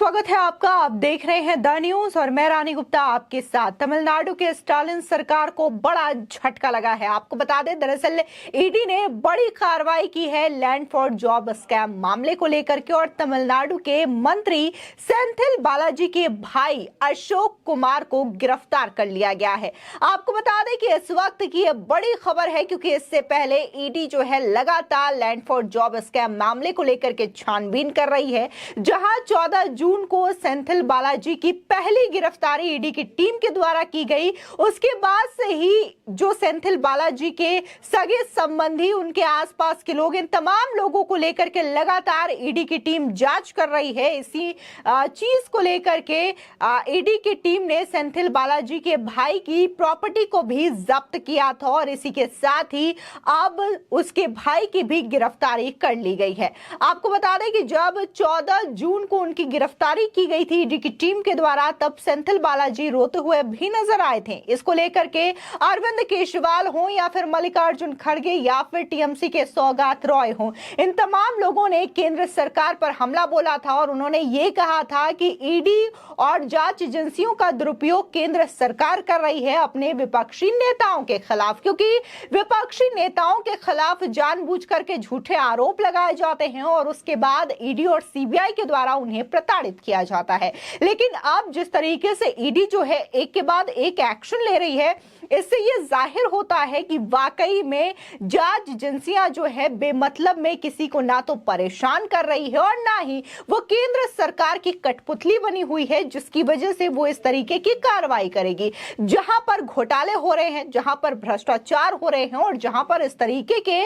स्वागत है आपका। आप देख रहे हैं द न्यूज और मैं रानी गुप्ता आपके साथ। तमिलनाडु के स्टालिन सरकार को बड़ा झटका लगा है। आपको बता दें, दरअसल ईडी ने बड़ी कार्रवाई की है लैंड फॉर जॉब स्कैम मामले को लेकर के, और तमिलनाडु के मंत्री सेंथिल बालाजी के भाई अशोक कुमार को गिरफ्तार कर लिया गया है। आपको बता दें कि इस वक्त की यह बड़ी खबर है, क्योंकि इससे पहले ईडी जो है लगातार लैंड फॉर जॉब स्कैम मामले को लेकर के छानबीन कर रही है, जहां 14 जून को सेंथिल बालाजी की पहली गिरफ्तारी ईडी की टीम के द्वारा की गई। उसके बाद से ही जो सेंथिल बालाजी के सगे संबंधी, उनके आसपास के लोग, इन तमाम लोगों को लेकर के लगातार ईडी की टीम जांच कर रही है। इसी चीज को लेकर के ईडी की टीम ने सेंथिल बालाजी के भाई की प्रॉपर्टी को भी जब्त किया था, और इसी के साथ ही अब उसके भाई की भी गिरफ्तारी कर ली गई है। आपको बता दें कि जब 14 जून को उनकी गिरफ्तारी की गई थी ईडी की टीम के द्वारा, तब सेंथिल बालाजी रोते हुए भी नजर आए थे। इसको लेकर के अरविंद केजरीवाल हो या फिर मल्लिकार्जुन खड़गे या फिर टीएमसी के सौगात रॉय हो, इन तमाम लोगों ने केंद्र सरकार पर हमला बोला था, और उन्होंने ये कहा था कि ईडी और जांच एजेंसियों का दुरुपयोग केंद्र सरकार कर रही है अपने विपक्षी नेताओं के खिलाफ, क्योंकि विपक्षी नेताओं के खिलाफ जानबूझ करके झूठे आरोप लगाए जाते हैं और उसके बाद ईडी और सीबीआई के द्वारा उन्हें प्रताड़ित किया जाता है। लेकिन अब जिस तरीके से ईडी जो है एक के बाद एक एक्शन ले रही है, इससे ये जाहिर होता है कि वाकई में जांच एजेंसियां जो है बेमतलब में किसी को ना तो परेशान कर रही है और ना ही वो केंद्र सरकार की कठपुतली बनी हुई है, जिसकी वजह से वो इस तरीके की कार्रवाई करेगी। जहां पर घोटाले हो रहे हैं, जहां पर भ्रष्टाचार हो रहे हैं और जहां पर इस तरीके के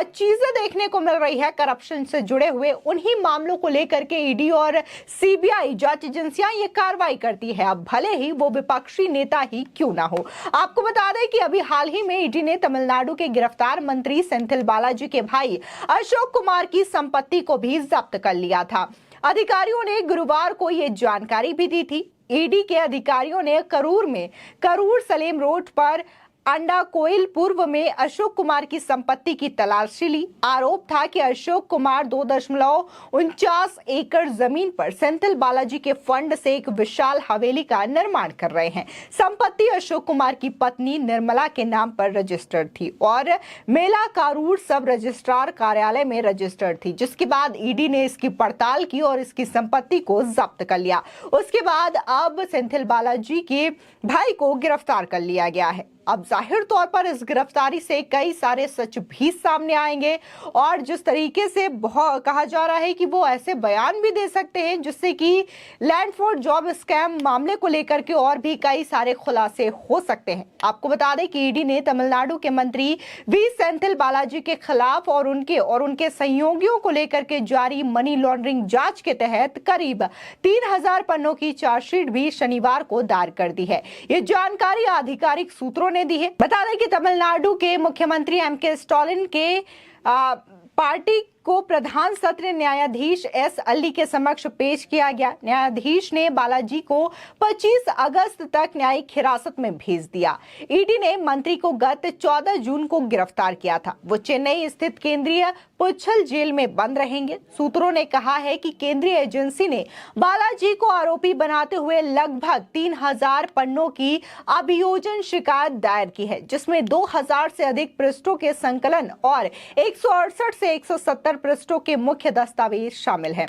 चीजें देखने को मिल रही है करप्शन से जुड़े हुए, उन्हीं मामलों को लेकर के ईडी और सीबीआई जांच एजेंसियां ये कार्रवाई करती है, अब भले ही वो विपक्षी नेता ही क्यों ना हो। आपको बता दें कि अभी हाल ही में ईडी ने तमिलनाडु के गिरफ्तार मंत्री सेंथिल बालाजी के भाई अशोक कुमार की संपत्ति को भी जब्त कर लिया था। अधिकारियों ने गुरुवार को यह जानकारी भी दी थी। ईडी के अधिकारियों ने करूर सलेम रोड पर अंडा कोयल पूर्व में अशोक कुमार की संपत्ति की तलाशी ली। आरोप था कि अशोक कुमार 2.49 एकड़ जमीन पर सेंथिल बालाजी के फंड से एक विशाल हवेली का निर्माण कर रहे हैं। संपत्ति अशोक कुमार की पत्नी निर्मला के नाम पर रजिस्टर्ड थी और मेला कारूर सब रजिस्ट्रार कार्यालय में रजिस्टर्ड थी, जिसके बाद ईडी ने इसकी पड़ताल की और इसकी संपत्ति को जब्त कर लिया। उसके बाद अब सेंथिल बालाजी के भाई को गिरफ्तार कर लिया गया है। अब जाहिर तौर पर इस गिरफ्तारी से कई सारे सच भी सामने आएंगे, और जिस तरीके से कहा जा रहा है कि वो ऐसे बयान भी दे सकते हैं जिससे कि लैंड फॉर जॉब स्कैम मामले को लेकर के और भी कई सारे खुलासे हो सकते हैं। आपको बता दें कि ईडी ने तमिलनाडु के मंत्री वी सेंथिल बालाजी के खिलाफ और उनके सहयोगियों को लेकर के जारी मनी लॉन्ड्रिंग जांच के तहत करीब 3000 पन्नों की चार्जशीट भी शनिवार को दायर कर दी है। ये जानकारी आधिकारिक सूत्रों ने दी है। बता दें कि तमिलनाडु के मुख्यमंत्री एमके स्टालिन के पार्टी को प्रधान सत्र न्यायाधीश एस अली के समक्ष पेश किया गया। न्यायाधीश ने बालाजी को 25 अगस्त तक न्यायिक हिरासत में भेज दिया। ईडी ने मंत्री को गत 14 जून को गिरफ्तार किया था। वो चेन्नई स्थित केंद्रीय पुच्छल जेल में बंद रहेंगे। सूत्रों ने कहा है कि केंद्रीय एजेंसी ने बालाजी को आरोपी बनाते हुए लगभग 3000 पन्नों की अभियोजन शिकायत दायर की है, जिसमें 2000 से अधिक पृष्ठों के संकलन और 168 से 170 पृष्ठों के मुख्य दस्तावेज शामिल हैं।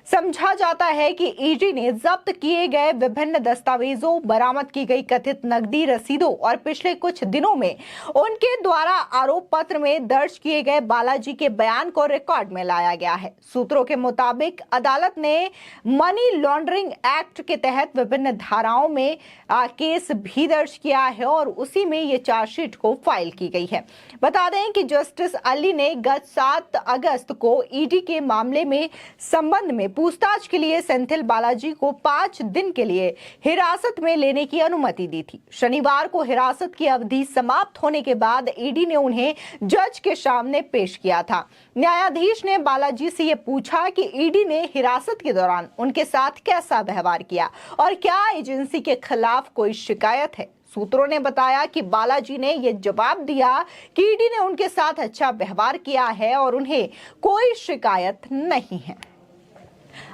समझा जाता है कि ईडी ने जब्त किए गए विभिन्न दस्तावेजों, बरामद की गई कथित नकदी रसीदों और पिछले कुछ दिनों में उनके द्वारा आरोप पत्र में दर्ज किए गए बालाजी के बयान को रिकॉर्ड में लाया गया है। सूत्रों के मुताबिक अदालत ने मनी लॉन्ड्रिंग एक्ट के तहत विभिन्न धाराओं में केस भी दर्ज किया है और उसी में ये चार्जशीट को फाइल की गई है। बता दें कि जस्टिस अली ने गत 7 अगस्त को ईडी के मामले में संबंध में पूछताछ के लिए सेंथिल बालाजी को 5 दिन के लिए हिरासत में लेने की अनुमति दी थी। शनिवार को हिरासत की अवधि समाप्त होने के बाद ईडी ने उन्हें जज के सामने पेश किया था। न्यायाधीश ने बालाजी से यह पूछा कि ईडी ने हिरासत के दौरान उनके साथ कैसा व्यवहार किया और क्या एजेंसी के खिलाफ कोई शिकायत है। सूत्रों ने बताया कि बालाजी ने यह जवाब दिया कि ईडी ने उनके साथ अच्छा व्यवहार किया है और उन्हें कोई शिकायत नहीं है।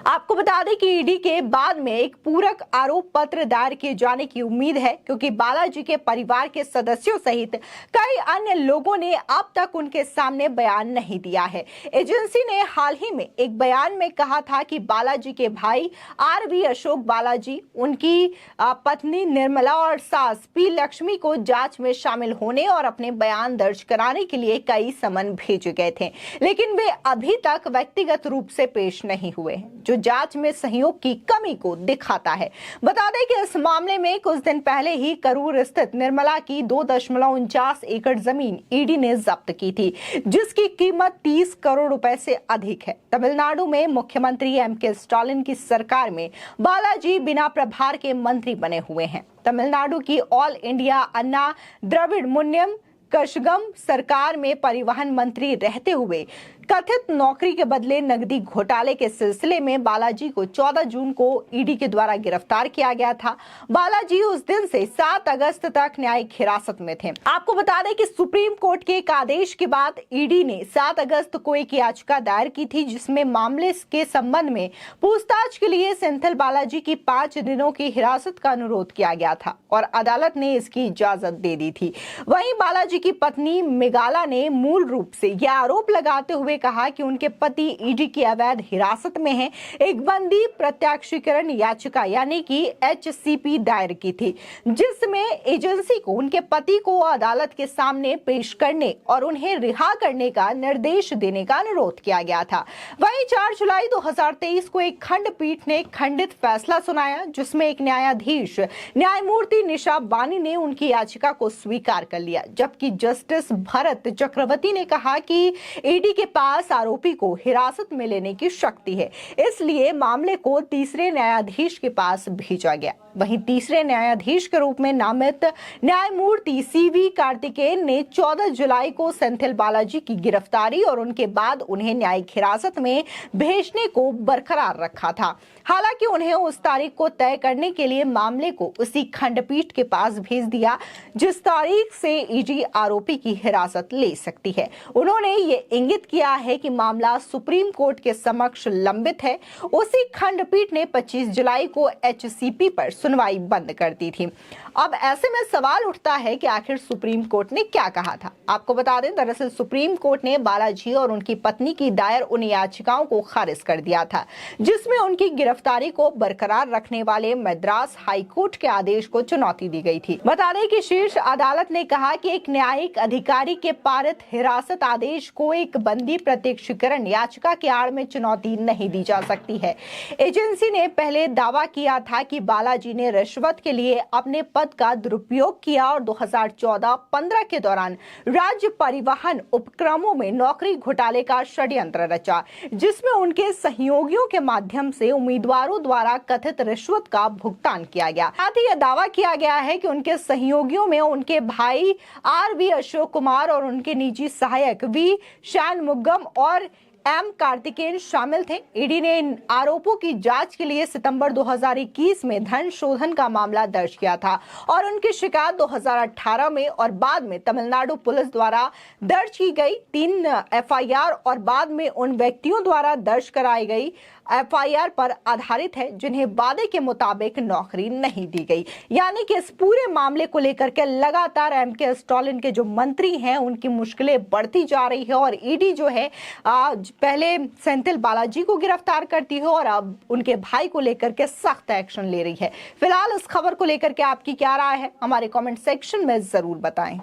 आपको बता दें कि ईडी के बाद में एक पूरक आरोप पत्र दायर किए जाने की उम्मीद है, क्योंकि बालाजी के परिवार के सदस्यों सहित कई अन्य लोगों ने अब तक उनके सामने बयान नहीं दिया है। एजेंसी ने हाल ही में एक बयान में कहा था कि बालाजी के भाई आरवी अशोक बालाजी, उनकी पत्नी निर्मला और सास पी लक्ष्मी को जांच में शामिल होने और अपने बयान दर्ज कराने के लिए कई समन भेजे गए थे, लेकिन वे अभी तक व्यक्तिगत रूप से पेश नहीं हुए, जो जांच में सहयोग की कमी को दिखाता है। बता दें कि इस मामले में कुछ दिन पहले ही करूर स्थित निर्मला की 2.49 एकड़ जमीन ईडी ने जब्त की थी, जिसकी कीमत 30 करोड़ रुपए से अधिक है। तमिलनाडु में मुख्यमंत्री एमके स्टालिन की सरकार में बालाजी बिना प्रभार के मंत्री बने हुए हैं। तमिलनाडु की ऑल इंडिया अन्ना द्रविड़ मुन्नेम कशगम सरकार में परिवहन मंत्री रहते हुए कथित नौकरी के बदले नकदी घोटाले के सिलसिले में बालाजी को 14 जून को ईडी के द्वारा गिरफ्तार किया गया था। बालाजी उस दिन से 7 अगस्त तक न्यायिक हिरासत में थे। आपको बता दें कि सुप्रीम कोर्ट के एक आदेश के बाद ईडी ने 7 अगस्त को एक याचिका दायर की थी, जिसमें मामले के संबंध में पूछताछ के लिए सेंथिल बालाजी की 5 दिनों की हिरासत का अनुरोध किया गया था और अदालत ने इसकी इजाजत दे दी थी। वहीं बालाजी की पत्नी मेगाला ने मूल रूप से यह आरोप लगाते हुए कहा कि उनके पति ईडी की अवैध हिरासत में हैं, एक बंदी प्रत्याक्षीकरण याचिका यानी कि एचसीपी दायर की थी, जिसमें एजेंसी को उनके पति को अदालत के सामने पेश करने और उन्हें रिहा करने का निर्देश देने का अनुरोध किया गया था। वहीं 4 जुलाई 2023 को एक खंडपीठ ने खंडित फैसला सुनाया, जिसमें एक न्यायाधीश न्यायमूर्ति निशा बानी ने उनकी याचिका को स्वीकार कर लिया, जबकि जस्टिस भरत चक्रवर्ती ने कहा कि ईडी के पास आरोपी को हिरासत में लेने की शक्ति है, इसलिए मामले को तीसरे न्यायाधीश के पास भेजा गया। वहीं तीसरे न्यायाधीश के रूप में नामित न्यायमूर्ति सीवी कार्तिकेयन ने 14 जुलाई को सेंथिल बालाजी की गिरफ्तारी और उनके बाद उन्हें न्यायिक हिरासत में भेजने को बरकरार रखा था। हालांकि उन्हें उस तारीख को तय करने के लिए मामले को उसी खंडपीठ के पास भेज दिया जिस तारीख से ईडी आरोपी की हिरासत ले सकती है। उन्होंने ये इंगित किया है कि मामला सुप्रीम कोर्ट के समक्ष लंबित है। उसी खंडपीठ ने 25 जुलाई को एचसीपी पर सुनवाई बंद कर दी थी। अब ऐसे में सवाल उठता है कि आखिर सुप्रीम कोर्ट ने क्या कहा था। आपको बता दें, दरअसल सुप्रीम कोर्ट ने बालाजी और उनकी पत्नी की दायर उन याचिकाओं को खारिज कर दिया था, जिसमें उनकी गिरफ्तारी को बरकरार रखने वाले मद्रास हाई कोर्ट के आदेश को चुनौती दी गई थी। बता दें कि शीर्ष अदालत ने कहा कि एक न्यायिक अधिकारी के पारित हिरासत आदेश को एक बंदी प्रत्यक्षीकरण याचिका के आड़ में चुनौती नहीं दी जा सकती है। एजेंसी ने पहले दावा किया था कि बालाजी ने रिश्वत के लिए अपने पद का दुरुपयोग किया और 2014-15 के दौरान राज्य परिवहन उपक्रमों में नौकरी घोटाले का षड्यंत्र रचा, जिसमें उनके सहयोगियों के माध्यम से उम्मीदवारों द्वारा कथित रिश्वत का भुगतान किया गया। साथ ही यह दावा किया गया है कि उनके सहयोगियों में उनके भाई आरवी अशोक कुमार और उनके निजी सहायक वी शानमुगम और एम कार्तिकेयन शामिल थे। ईडी ने इन आरोपों की जांच के लिए सितंबर 2021 में धन शोधन का मामला दर्ज किया था और उनकी शिकायत 2018 में और बाद में तमिलनाडु पुलिस द्वारा दर्ज की गई 3 एफआईआर और बाद में उन व्यक्तियों द्वारा दर्ज कराई गई एफआईआर पर आधारित है जिन्हें वादे के मुताबिक नौकरी नहीं दी गई। यानी कि इस पूरे मामले को लेकर के लगातार एमके स्टालिन के जो मंत्री हैं उनकी मुश्किलें बढ़ती जा रही है और ईडी जो है पहले सेंथिल बालाजी को गिरफ्तार करती है और अब उनके भाई को लेकर के सख्त एक्शन ले रही है। फिलहाल इस खबर को लेकर के आपकी क्या राय है, हमारे कमेंट सेक्शन में जरूर बताएं।